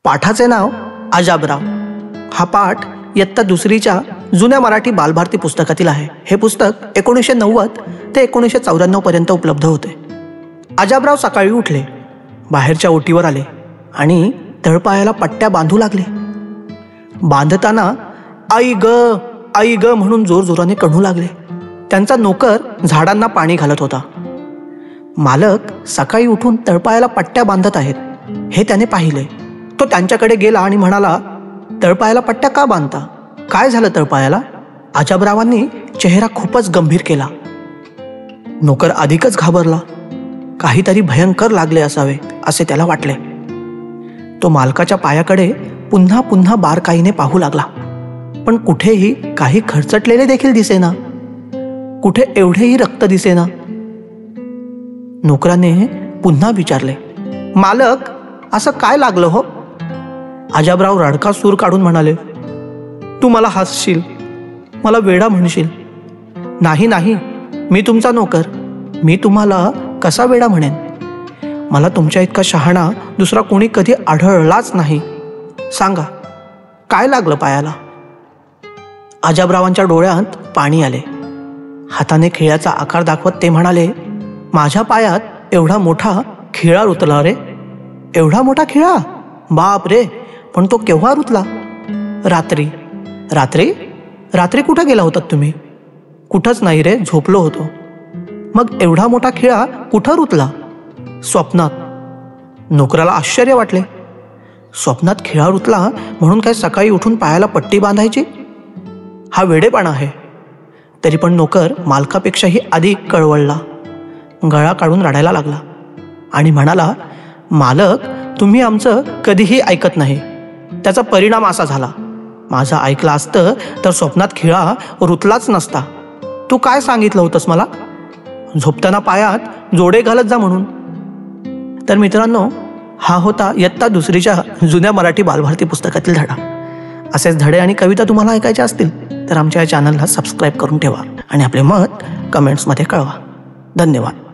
पाठाचे नाव अजाबराव। हा पाठ इयत्ता दुसरीच्या जुन्या मराठी बालभारती पुस्तकातील आहे। हे पुस्तक 1990 ते 1994 पर्यंत उपलब्ध होते। अजाबराव सकाळी उठले, बाहेरच्या ओटीवर आले आणि तळपायाला पट्ट्या बांधू लागले। बांधताना आई ग म्हणून जोरजोराने कढू लागले। त्यांचा नोकर झाडांना पाणी घालत होता। मालक सकाळी उठून तळपायाला पट्ट्या बांधत आहेत हे त्याने पाहिले। तो त्यांच्याकडे गेला आणि म्हणाला, तळपायाला पट्ट्या का बांधता? काय झालं तळपायाला? अजाबरावांनी चेहरा खूपच गंभीर केला। नोकर अधिकच घाबरला। काहीतरी भयंकर लागले असावे असे त्याला वाटले। तो मालकाच्या पायाकडे पुन्हा पुन्हा बारकाईने पाहू लागला, पण कुठेही काही खरचटलेले देखील दिसेना, कुठे एवढेही रक्त दिसेना। नोकराने पुन्हा विचारले, मालक असं काय लागलं हो? अजाबराव रडका सूर काढून म्हणाले, तू मला हसशील, मला वेडा म्हणशील। नाही नाही, मी तुमचा नोकर, मी तुम्हाला कसा वेडा म्हणेन? मला तुमच्या इतका शहाणा दुसरा कोणी कधी आढळलाच नाही। सांगा, काय लागलं पायाला? अजाबरावांच्या डोळ्यात पाणी आले। हाताने खिळ्याचा आकार दाखवत ते म्हणाले, माझ्या पायात एवढा मोठा खिळा रुतला रे। एवढा मोठा खिळा? बाप रे, पण तो केव्हा रुतला? रात्री। रात्री? रात्री कुठे गेला होतात तुम्ही? कुठंच नाही रे, झोपलो होतो। मग एवढा मोठा खिळा कुठं रुतला? स्वप्नात। नोकराला आश्चर्य वाटले। स्वप्नात खिळा रुतला म्हणून काय सकाळी उठून पायाला पट्टी बांधायची? हा वेडेपणा आहे। तरी पण नोकर मालकापेक्षाही अधिक कळवळला, गळा काढून रडायला लागला आणि म्हणाला, मालक तुम्ही आमचं कधीही ऐकत नाही, त्याचा परिणाम असा झाला। माझं ऐकलं असतं तर स्वप्नात खिळा रुतलाच नसता। तू काय सांगितलं होतंस मला? झोपताना पायात जोडे घालत जा म्हणून। तर मित्रांनो, हा होता इयत्ता दुसरीच्या जुन्या मराठी बालभारती पुस्तकातील धडा। असेच धडे आणि कविता तुम्हाला ऐकायच्या असतील तर आमच्या या चॅनलला सबस्क्राईब करून ठेवा आणि आपले मत कमेंट्समध्ये कळवा। धन्यवाद।